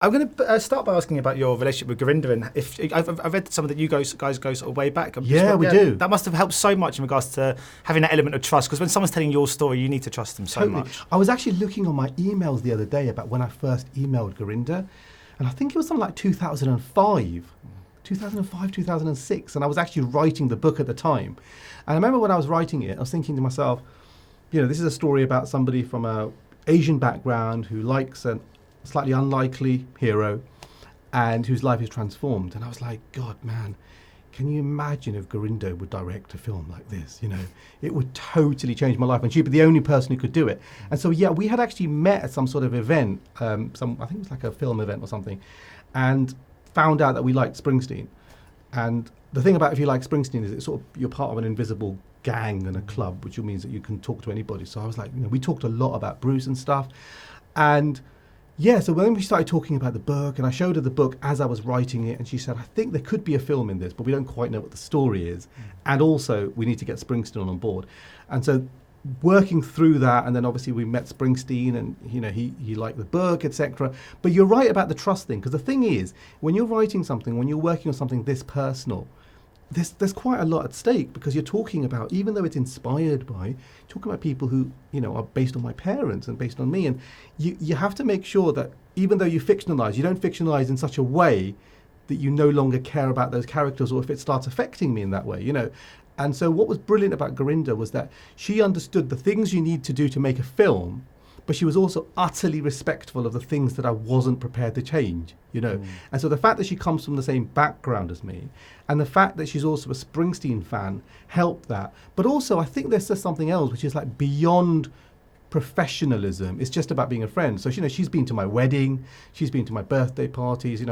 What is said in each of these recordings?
I'm going to start by asking about your relationship with Gurinder, and if I've read some of that you guys go sort of way back. We do. That must have helped so much in regards to having that element of trust, because when someone's telling your story, you need to trust them so much. I was actually looking on my emails the other day about when I first emailed Gurinder, and I think it was something like 2005, 2006, and I was actually writing the book at the time. And I remember when I was writing it, I was thinking to myself, this is a story about somebody from a Asian background who likes a slightly unlikely hero and whose life is transformed. And I was like, God, man, can you imagine if Gurinder would direct a film like this? It would totally change my life, and she'd be the only person who could do it. And so, we had actually met at some sort of event, I think it was like a film event or something, and found out that we liked Springsteen. And the thing about if you like Springsteen is it's sort of, you're part of an invisible gang and a club, which means that you can talk to anybody. So I was like, we talked a lot about Bruce and stuff. And so when we started talking about the book, and I showed her the book as I was writing it, and she said, I think there could be a film in this, but we don't quite know what the story is. And also, we need to get Springsteen on board. And so working through that, and then obviously we met Springsteen, and he liked the book, etc. But you're right about the trust thing, because the thing is, when you're writing something, when you're working on something this personal, there's quite a lot at stake, because you're talking about, even though it's inspired by, talking about people who are based on my parents and based on me, and you have to make sure that even though you fictionalize, you don't fictionalize in such a way that you no longer care about those characters, or if it starts affecting me in that way, And so what was brilliant about Gurinder was that she understood the things you need to do to make a film, but she was also utterly respectful of the things that I wasn't prepared to change, And so the fact that she comes from the same background as me, and the fact that she's also a Springsteen fan, helped that. But also, I think there's just something else, which is like beyond professionalism. It's just about being a friend. So, she's been to my wedding, she's been to my birthday parties,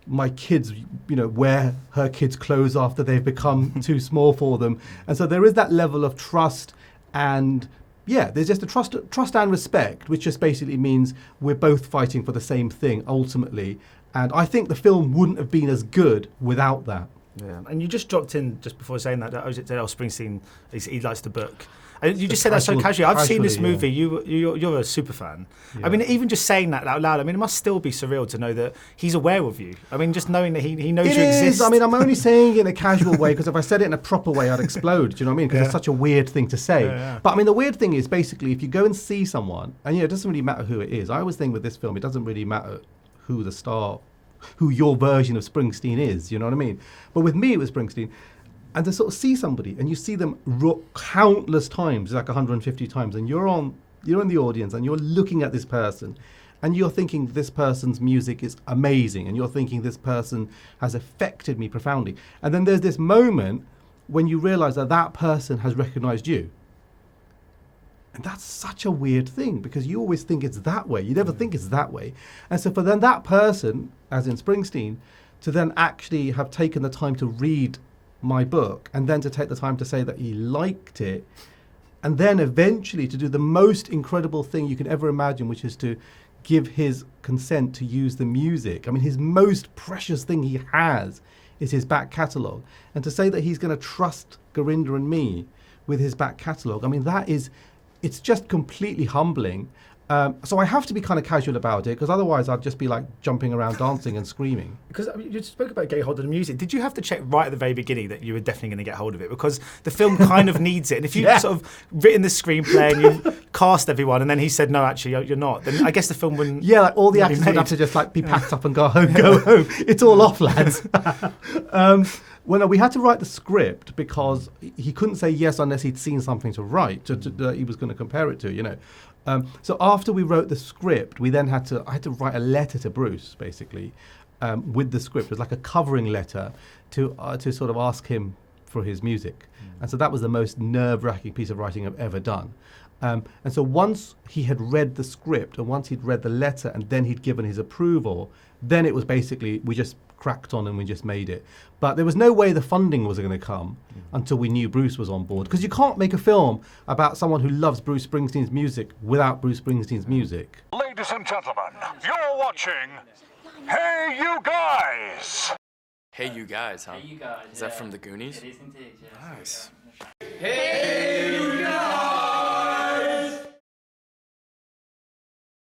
my kids, wear her kids' clothes after they've become too small for them. And so there is that level of trust, and there's just a trust and respect, which just basically means we're both fighting for the same thing ultimately. And I think the film wouldn't have been as good without that. Yeah, and you just dropped in just before saying that Springsteen, he likes the book. And you just said that so casually. I've seen this movie. Yeah. You're a super fan. Yeah. I mean, even just saying that out loud, it must still be surreal to know that he's aware of you. I mean, just knowing that he knows you exist. I mean, I'm only saying it in a casual way, because if I said it in a proper way, I'd explode. Do you know what I mean? Because it's such a weird thing to say. Yeah. But I mean, the weird thing is basically if you go and see someone, and it doesn't really matter who it is. I always think with this film, it doesn't really matter who the star, who your version of Springsteen is. You know what I mean? But with me, it was Springsteen. And to sort of see somebody, and you see them countless times, like 150 times, and you're in the audience, and you're looking at this person, and you're thinking this person's music is amazing, and you're thinking this person has affected me profoundly. And then there's this moment when you realize that person has recognized you. And that's such a weird thing, because you always think it's that way. You never think it's that way. And so for then that person, as in Springsteen, to then actually have taken the time to read my book, and then to take the time to say that he liked it, and then eventually to do the most incredible thing you can ever imagine, which is to give his consent to use the music. I mean, his most precious thing he has is his back catalogue. And to say that he's going to trust Gurinder and me with his back catalogue, I mean, it's just completely humbling. So I have to be kind of casual about it, because otherwise I'd just be like jumping around dancing and screaming. Because you spoke about getting hold of the music. Did you have to check right at the very beginning that you were definitely going to get hold of it? Because the film kind of needs it. And if you've sort of written the screenplay and you've cast everyone, and then he said, no, actually, you're not, then I guess the film wouldn't. Yeah, like all the actors would have to just like be packed up and go home. It's all off, lads. Well, no, we had to write the script because he couldn't say yes unless he'd seen something to write, that he was going to compare it to, So after we wrote the script, I had to write a letter to Bruce, basically, with the script. It was like a covering letter to sort of ask him for his music. And so that was the most nerve-wracking piece of writing I've ever done. And so once he had read the script, and once he'd read the letter, and then he'd given his approval, then it was basically, we just cracked on and we just made it. But there was no way the funding was going to come until we knew Bruce was on board. Because you can't make a film about someone who loves Bruce Springsteen's music without Bruce Springsteen's music. Ladies and gentlemen, you're watching Hey You Guys! Hey You Guys, huh? Hey You Guys, Is that from the Goonies? It is indeed, yes. Nice. Hey